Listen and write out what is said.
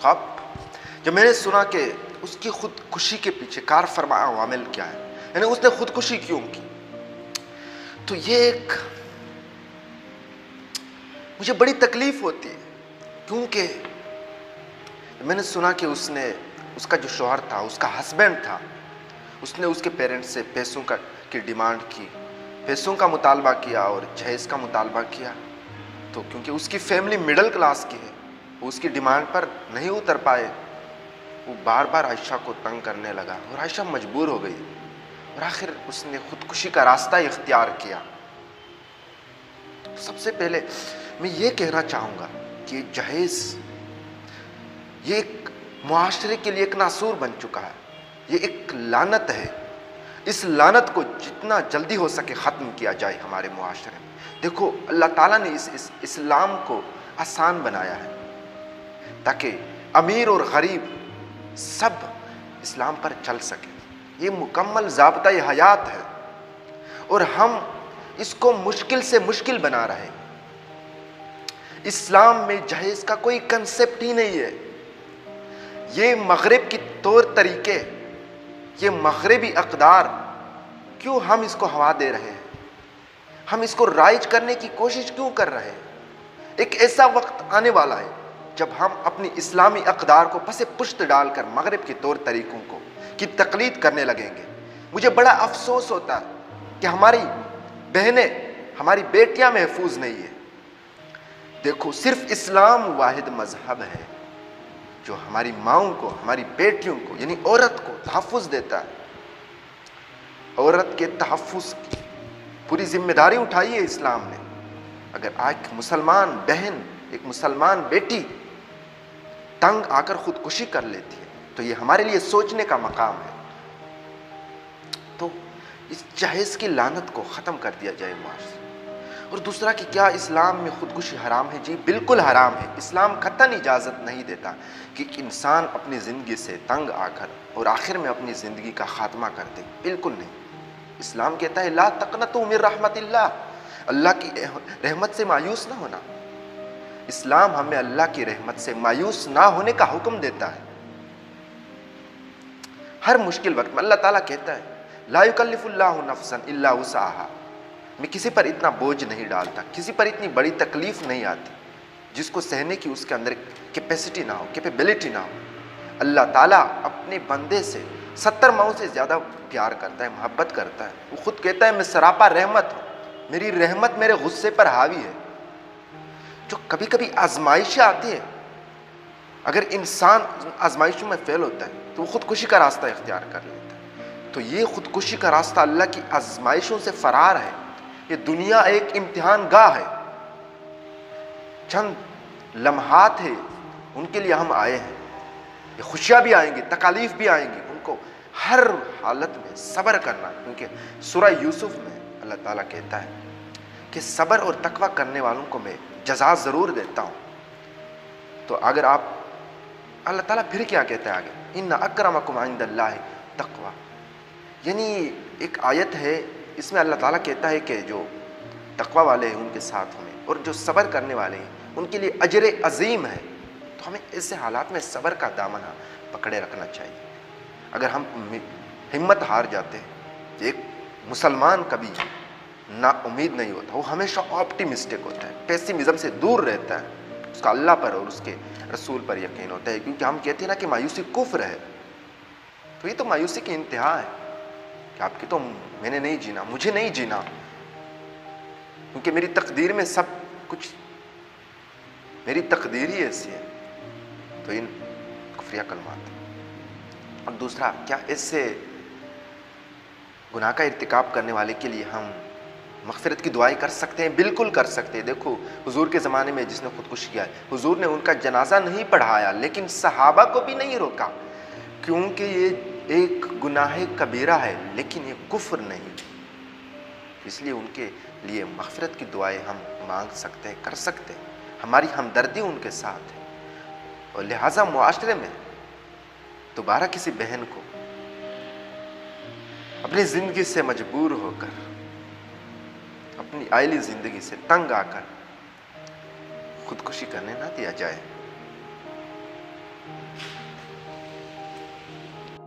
خواب جب میں نے سنا کہ اس کی خودکشی کے پیچھے کار فرما عوامل کیا ہے، یعنی اس نے خودکشی کیوں کی، تو یہ ایک مجھے بڑی تکلیف ہوتی ہے، کیونکہ میں نے سنا کہ اس کا جو شوہر تھا، اس کا ہسبینڈ تھا، اس نے اس کے پیرنٹس سے پیسوں کی ڈیمانڈ کی، پیسوں کا مطالبہ کیا اور جہیز کا مطالبہ کیا، تو کیونکہ اس کی فیملی مڈل کلاس کی ہے، وہ اس کی ڈیمانڈ پر نہیں اتر پائے، وہ بار بار عائشہ کو تنگ کرنے لگا اور عائشہ مجبور ہو گئی اور آخر اس نے خودکشی کا راستہ اختیار کیا۔ سب سے پہلے میں یہ کہنا چاہوں گا کہ جہیز یہ ایک معاشرے کے لیے ایک ناسور بن چکا ہے، یہ ایک لعنت ہے، اس لعنت کو جتنا جلدی ہو سکے ختم کیا جائے ہمارے معاشرے میں۔ دیکھو اللہ تعالیٰ نے اس اسلام کو آسان بنایا ہے تاکہ امیر اور غریب سب اسلام پر چل سکے، یہ مکمل ضابطۂ حیات ہے اور ہم اس کو مشکل سے مشکل بنا رہے ہیں۔ اسلام میں جہیز کا کوئی کنسپٹ ہی نہیں ہے، یہ مغرب کی طور طریقے، یہ مغربی اقدار کیوں ہم اس کو ہوا دے رہے ہیں، ہم اس کو رائج کرنے کی کوشش کیوں کر رہے ہیں؟ ایک ایسا وقت آنے والا ہے جب ہم اپنی اسلامی اقدار کو پس پشت ڈال کر مغرب کے طور طریقوں کی تقلید کرنے لگیں گے۔ مجھے بڑا افسوس ہوتا ہے کہ ہماری بہنیں، ہماری بیٹیاں محفوظ نہیں ہیں۔ دیکھو صرف اسلام واحد مذہب ہے جو ہماری ماؤں کو، ہماری بیٹیوں کو یعنی عورت کو تحفظ دیتا ہے۔ عورت کے تحفظ کی پوری ذمہ داری اٹھائی ہے اسلام نے۔ اگر ایک مسلمان بہن، ایک مسلمان بیٹی تنگ آ کر خودکشی کر لیتی ہے تو یہ ہمارے لیے سوچنے کا مقام ہے۔ تو اس جہیز کی لعنت کو ختم کر دیا جائے معاشرے۔ اور دوسرا کہ کیا اسلام میں خودکشی حرام ہے؟ جی بالکل حرام ہے۔ اسلام قطعاً اجازت نہیں دیتا کہ انسان اپنی زندگی سے تنگ آ کر اور آخر میں اپنی زندگی کا خاتمہ کر دے، بالکل نہیں۔ اسلام کہتا ہے لا تقنطوا من رحمت اللہ، اللہ کی رحمت سے مایوس نہ ہونا۔ اسلام ہمیں اللہ کی رحمت سے مایوس نہ ہونے کا حکم دیتا ہے۔ ہر مشکل وقت میں اللہ تعالیٰ کہتا ہے لا یکلف اللہ نفسا الا وسعها، میں کسی پر اتنا بوجھ نہیں ڈالتا، کسی پر اتنی بڑی تکلیف نہیں آتی جس کو سہنے کی اس کے اندر کیپیسٹی نہ ہو، کیپیبلٹی نہ ہو۔ اللہ تعالیٰ اپنے بندے سے 70 ماؤں سے زیادہ پیار کرتا ہے، محبت کرتا ہے۔ وہ خود کہتا ہے میں سراپا رحمت ہوں، میری رحمت میرے غصے پر حاوی ہے۔ جو کبھی کبھی آزمائشیں آتی ہیں، اگر انسان آزمائشوں میں فیل ہوتا ہے تو وہ خودکشی کا راستہ اختیار کر لیتا ہے۔ تو یہ خودکشی کا راستہ اللہ کی آزمائشوں سے فرار ہے۔ یہ دنیا ایک امتحان گاہ ہے، چند لمحات ہیں، ان کے لیے ہم آئے ہیں۔ یہ خوشیاں بھی آئیں گی، تکالیف بھی آئیں گی، ان کو ہر حالت میں صبر کرنا، کیونکہ سورہ یوسف میں اللہ تعالیٰ کہتا ہے کہ صبر اور تقوی کرنے والوں کو میں جزا ضرور دیتا ہوں۔ تو اگر آپ اللہ تعالیٰ پھر کیا کہتا ہے آگے، ان اکرمکم عند اللہ تقوی، یعنی ایک آیت ہے اس میں اللہ تعالیٰ کہتا ہے کہ جو تقوی والے ہیں ان کے ساتھ ہمیں، اور جو صبر کرنے والے ہیں ان کے لیے اجر عظیم ہے۔ تو ہمیں ایسے حالات میں صبر کا دامن پکڑے رکھنا چاہیے۔ اگر ہم ہمت ہار جاتے ہیں، ایک مسلمان کبھی نا امید نہیں ہوتا، وہ ہمیشہ آپٹیمسٹک ہوتا ہے، پیسیمزم سے دور رہتا ہے، اس کا اللہ پر اور اس کے رسول پر یقین ہوتا ہے، کیونکہ ہم کہتے ہیں نا کہ مایوسی کفر ہے۔ تو یہ تو مایوسی کی انتہا ہے کہ آپ کی تو میں نے نہیں جینا، مجھے نہیں جینا، کیونکہ میری تقدیر میں سب کچھ، میری تقدیر ہی ایسی ہے۔ تو ان کفریہ کلمات۔ اور دوسرا، کیا اس سے گناہ کا ارتکاب کرنے والے کے لیے ہم مغفرت کی دعائیں کر سکتے ہیں؟ بالکل کر سکتے ہیں۔ دیکھو حضور کے زمانے میں جس نے خودکشی کیا ہے، حضور نے ان کا جنازہ نہیں پڑھایا، لیکن صحابہ کو بھی نہیں روکا، کیونکہ یہ ایک گناہ کبیرہ ہے لیکن یہ کفر نہیں، اس لیے ان کے لیے مغفرت کی دعائیں ہم مانگ سکتے ہیں، کر سکتے ہیں، ہماری ہمدردی ان کے ساتھ ہے۔ اور لہٰذا معاشرے میں دوبارہ کسی بہن کو اپنی زندگی سے مجبور ہو کر، اپنی آئلی زندگی سے تنگ آ کر خودکشی کرنے نہ دیا جائے۔